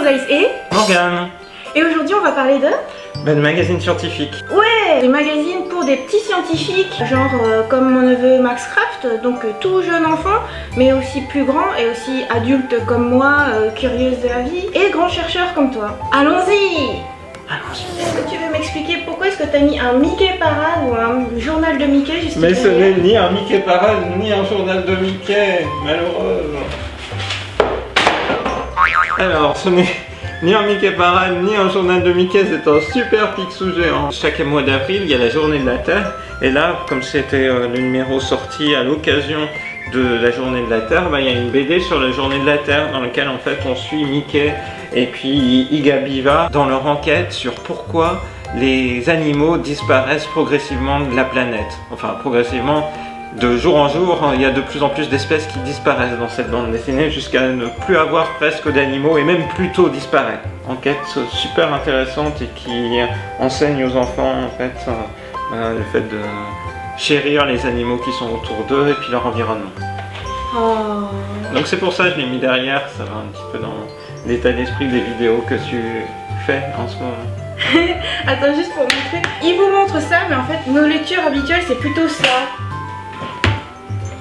Grace et Morgane. Et aujourd'hui on va parler de Magazine scientifique. Ouais, des magazines pour des petits scientifiques, genre comme mon neveu Max Craft, donc tout jeune enfant, mais aussi plus grand et aussi adulte comme moi, curieuse de la vie, et grand chercheur comme toi. Allons-y. Est-ce que tu veux m'expliquer pourquoi est-ce que tu as mis un Mickey Parade ou un journal de Mickey juste Mais ce derrière? n'est ni un Mickey Parade ni un journal de Mickey, malheureux. Alors, ce n'est ni un Mickey Parade ni un journal de Mickey, c'est un super Picsou géant. Chaque mois d'avril, il y a la journée de la Terre. Et là, comme c'était le numéro sorti à l'occasion de la journée de la Terre, il y a une BD sur la journée de la Terre dans laquelle en fait on suit Mickey et puis Iga Biva dans leur enquête sur pourquoi les animaux disparaissent progressivement de la planète. Enfin, progressivement, de jour en jour, il y a de plus en plus d'espèces qui disparaissent dans cette bande dessinée jusqu'à ne plus avoir presque d'animaux et même plutôt disparaître. Enquête super intéressante et qui enseigne aux enfants en fait le fait de chérir les animaux qui sont autour d'eux et puis leur environnement. Oh. Donc c'est pour ça que je l'ai mis derrière, ça va un petit peu dans l'état d'esprit des vidéos que tu fais en ce moment. Attends, juste pour montrer. Il vous montre ça, mais en fait, nos lectures habituelles, c'est plutôt ça.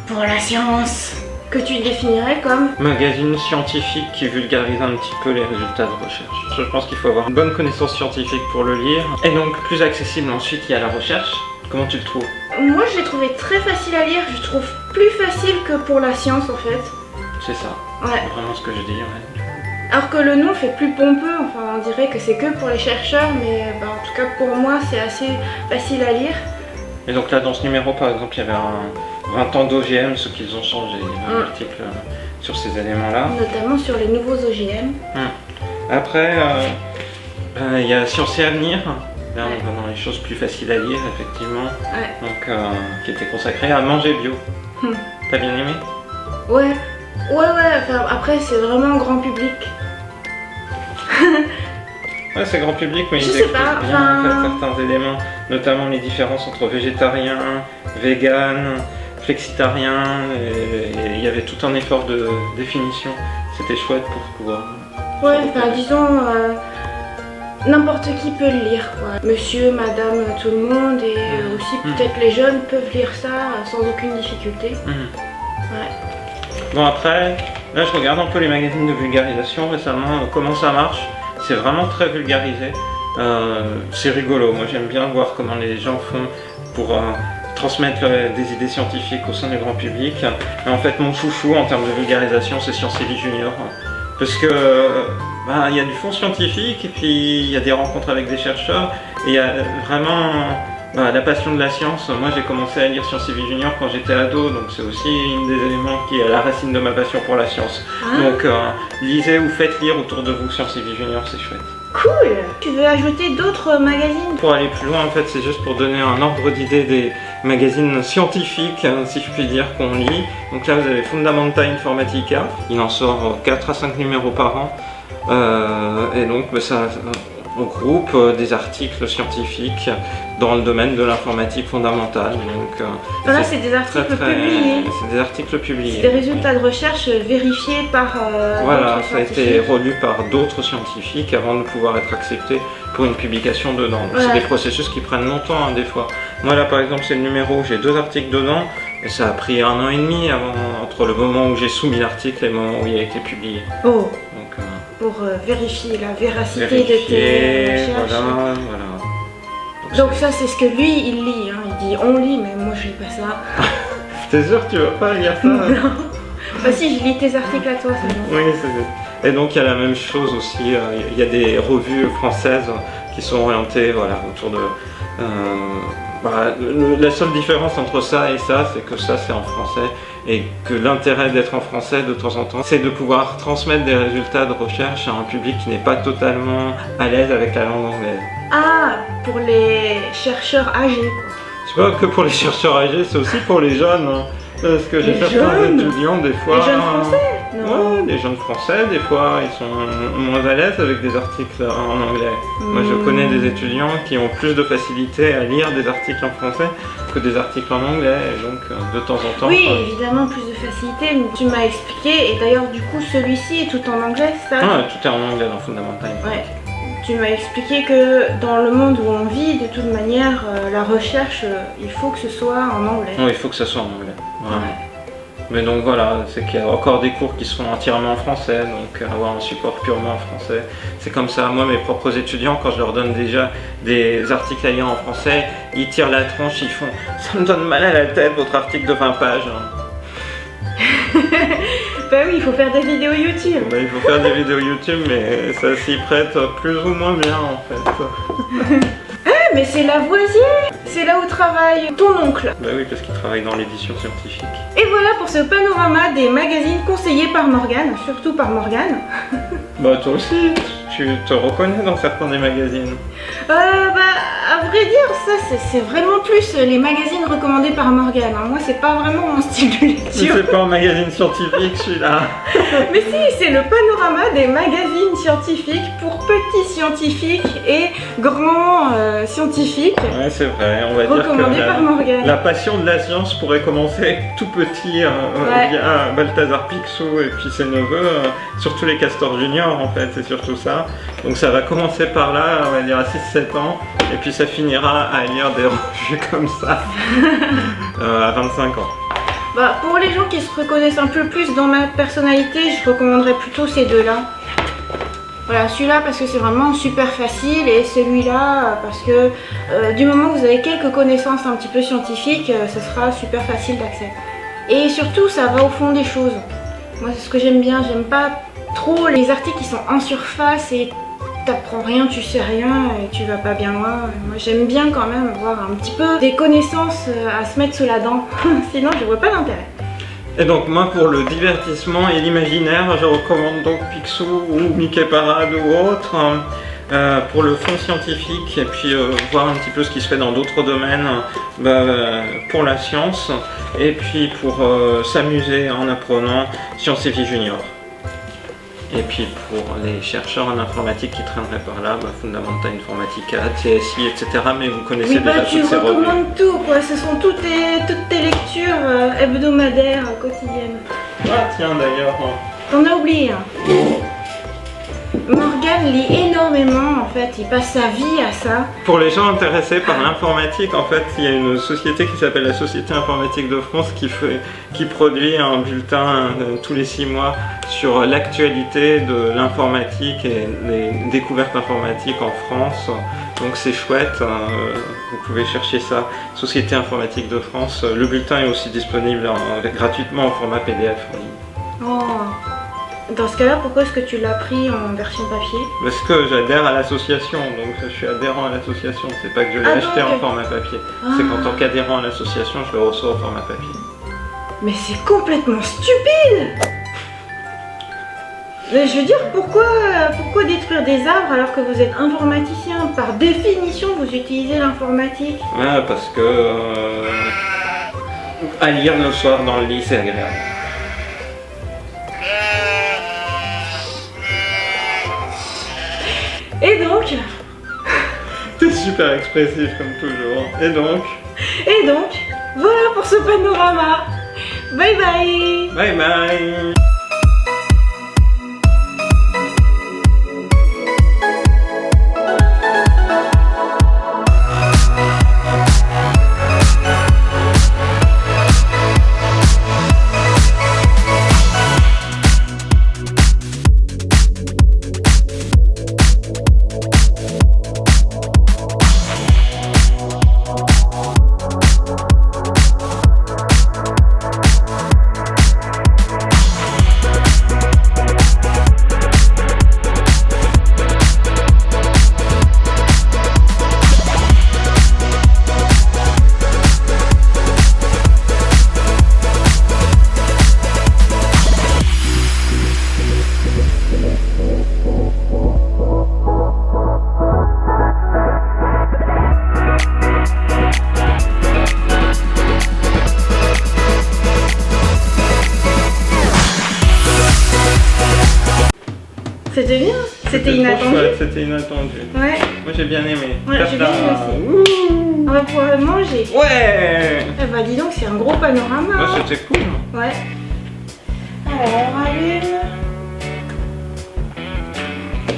Pour la science. Que tu définirais comme Magazine scientifique qui vulgarise un petit peu les résultats de recherche. Je pense qu'il faut avoir une bonne connaissance scientifique pour le lire. Et donc plus accessible ensuite, il y a la recherche. Comment tu le trouves? Moi, je l'ai trouvé très facile à lire. Je trouve plus facile que pour la science, en fait. C'est ça. Ouais. C'est vraiment ce que je dis, ouais. Alors que le nom fait plus pompeux, enfin on dirait que c'est que pour les chercheurs, mais en tout cas pour moi c'est assez facile à lire. Et donc là dans ce numéro par exemple il y avait un 20 ans d'OGM, ce qu'ils ont changé, il y a un article sur ces éléments-là. Notamment sur les nouveaux OGM. Après il y a Science et Avenir, là on va dans les choses plus faciles à lire effectivement, donc qui était consacré à manger bio. T'as bien aimé? Ouais, enfin, après c'est vraiment grand public. Ouais, c'est grand public, mais Je ils sais expliquent pas, bien en fait, certains éléments, notamment les différences entre végétarien, vegan, flexitarien, et il y avait tout un effort de définition. C'était chouette pour pouvoir... Ouais, enfin disons, n'importe qui peut le lire, quoi. Monsieur, madame, tout le monde, et aussi peut-être les jeunes peuvent lire ça sans aucune difficulté. Ouais. Bon après, là je regarde un peu les magazines de vulgarisation récemment, comment ça marche. C'est vraiment très vulgarisé, c'est rigolo, moi j'aime bien voir comment les gens font pour transmettre des idées scientifiques au sein du grand public. Et en fait mon chouchou en termes de vulgarisation c'est Science et Vie Junior, parce que il y a du fond scientifique et puis il y a des rencontres avec des chercheurs et il y a vraiment la passion de la science. Moi j'ai commencé à lire Science et Vie Junior quand j'étais ado, donc c'est aussi une des éléments qui est à la racine de ma passion pour la science. Donc lisez ou faites lire autour de vous Science et Vie Junior, c'est chouette. Cool. Tu veux ajouter d'autres magazines? Pour aller plus loin en fait c'est juste pour donner un ordre d'idée des magazines scientifiques, si je puis dire, qu'on lit. Donc là vous avez Fundamenta Informatica, il en sort 4 à 5 numéros par an, et donc ça regroupe des articles scientifiques dans le domaine de l'informatique fondamentale. Donc, là c'est des articles publiés. C'est des articles publiés. C'est des résultats de recherche vérifiés par voilà, ça a été relu par d'autres scientifiques avant de pouvoir être accepté pour une publication dedans. C'est des processus qui prennent longtemps des fois. Moi là par exemple c'est le numéro où j'ai 2 articles dedans et ça a pris 1 an et demi entre le moment où j'ai soumis l'article et le moment où il a été publié. Oh. Donc, pour vérifier la véracité de tes recherches. Voilà. Donc ça c'est ce que lui il lit, il dit on lit mais moi je lis pas ça. T'es sûr que tu vas pas lire ça? Non. Bah si je lis tes articles à toi c'est bon. Oui c'est... Et donc il y a la même chose aussi, il y a des revues françaises qui sont orientées autour de... la seule différence entre ça et ça, c'est que ça c'est en français et que l'intérêt d'être en français de temps en temps, c'est de pouvoir transmettre des résultats de recherche à un public qui n'est pas totalement à l'aise avec la langue anglaise. Ah, pour les chercheurs âgés quoi. C'est pas que pour les chercheurs âgés, c'est aussi pour les jeunes. Parce que j'ai certains étudiants des fois... Les jeunes français Non. Ouais, des jeunes français, des fois, ils sont moins à l'aise avec des articles en anglais. Moi, je connais des étudiants qui ont plus de facilité à lire des articles en français que des articles en anglais, et donc de temps en temps... Oui, évidemment, plus de facilité, mais tu m'as expliqué, et d'ailleurs, du coup, celui-ci est tout en anglais, c'est ça? Ah, tout est en anglais dans Fundamental. Ouais. Tu m'as expliqué que dans le monde où on vit, de toute manière, la recherche, il faut que ce soit en anglais. Oui, il faut que ça soit en anglais, vraiment. Ouais. Mais donc voilà, c'est qu'il y a encore des cours qui se font entièrement en français, donc avoir un support purement en français. C'est comme ça, moi mes propres étudiants, quand je leur donne déjà des articles à lire en français, ils tirent la tronche, ils font « ça me donne mal à la tête votre article de 20 pages hein. ». Bah oui, il faut faire des vidéos YouTube. Il faut faire des vidéos YouTube, mais ça s'y prête plus ou moins bien en fait. Ah, mais c'est Lavoisier! C'est là où travaille ton oncle. Bah oui, parce qu'il travaille dans l'édition scientifique. Et voilà pour ce panorama des magazines conseillés par Morgane, surtout par Morgane. Bah toi aussi, tu te reconnais dans certains des magazines. Bah, à vrai dire, ça c'est vraiment plus les magazines recommandés par Morgane. Hein. Moi, c'est pas vraiment mon style de lecture. C'est pas un magazine scientifique celui-là. Mais si, c'est le panorama des magazines scientifiques pour petits scientifiques et grands scientifiques. Ouais, c'est vrai, on va dire Recommandé par Morgane. la passion de la science pourrait commencer tout petit via Balthazar Picsou et puis ses neveux, surtout les Castors Junior en fait, c'est surtout ça. Donc ça va commencer par là, on va dire à 6-7 ans, et puis ça finira à lire des revues comme ça à 25 ans. Bah, pour les gens qui se reconnaissent un peu plus dans ma personnalité, je recommanderais plutôt ces deux-là. Voilà, celui-là parce que c'est vraiment super facile et celui-là parce que du moment que vous avez quelques connaissances un petit peu scientifiques, ce sera super facile d'accès. Et surtout, ça va au fond des choses. Moi, c'est ce que j'aime bien. J'aime pas trop les articles qui sont en surface et t'apprends rien, tu sais rien et tu vas pas bien loin. Moi, j'aime bien quand même avoir un petit peu des connaissances à se mettre sous la dent. Sinon, je vois pas l'intérêt. Et donc moi pour le divertissement et l'imaginaire, je recommande donc Picsou ou Mickey Parade ou autre. Pour le fond scientifique et puis voir un petit peu ce qui se fait dans d'autres domaines pour la science et puis pour s'amuser en apprenant Sciences et Vie Junior. Et puis pour les chercheurs en informatique qui traîneraient par là, Fundamental Informatica, TSI, etc. Mais vous connaissez oui, déjà toutes ces revues. Tu recommandes tout, quoi. Ce sont toutes tes lectures hebdomadaires, quotidiennes. Ah tiens d'ailleurs. T'en as oublié un. Morgane lit énormément en fait, il passe sa vie à ça. Pour les gens intéressés par l'informatique, en fait, il y a une société qui s'appelle la Société informatique de France qui produit un bulletin tous les 6 mois sur l'actualité de l'informatique et les découvertes informatiques en France. Donc c'est chouette, vous pouvez chercher ça, Société informatique de France. Le bulletin est aussi disponible gratuitement en format PDF en ligne. Oh. Dans ce cas-là, pourquoi est-ce que tu l'as pris en version papier? Parce que j'adhère à l'association, donc je suis adhérent à l'association, c'est pas que je l'ai acheté en format papier. C'est qu'en tant qu'adhérent à l'association, je le reçois au format papier. Mais c'est complètement stupide! Mais je veux dire, pourquoi détruire des arbres alors que vous êtes informaticien? Par définition, vous utilisez l'informatique. Ouais, parce que à lire le soir dans le lit, c'est agréable. Et donc... T'es super expressif comme toujours. Et donc, voilà pour ce panorama. Bye bye. bye bye. C'était bien, c'était inattendu. C'était inattendu. Ouais, Moi j'ai bien aimé. ouais j'ai bien aimé aussi. Ouh. On va pouvoir le manger. Ouais. Eh bah dis donc, c'est un gros panorama. Ouais, hein. c'était cool. Ouais. Alors, on rallume.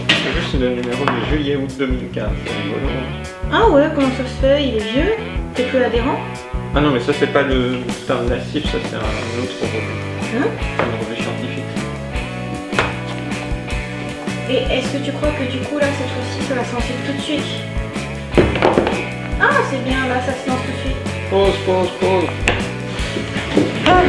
En plus, c'est le numéro de juillet-août 2015. C'est rigolo. Ah ouais, comment ça se fait? Il est vieux? T'es plus adhérent? Ah non, mais ça, c'est pas le temps nassif, ça, c'est un autre revue. Hein? Une revue scientifique. Et est-ce que tu crois que du coup, là, cette fois-ci, ça va se lancer tout de suite? Ah, c'est bien, là, ça se lance tout de suite. Pause, pause, pause. Ah.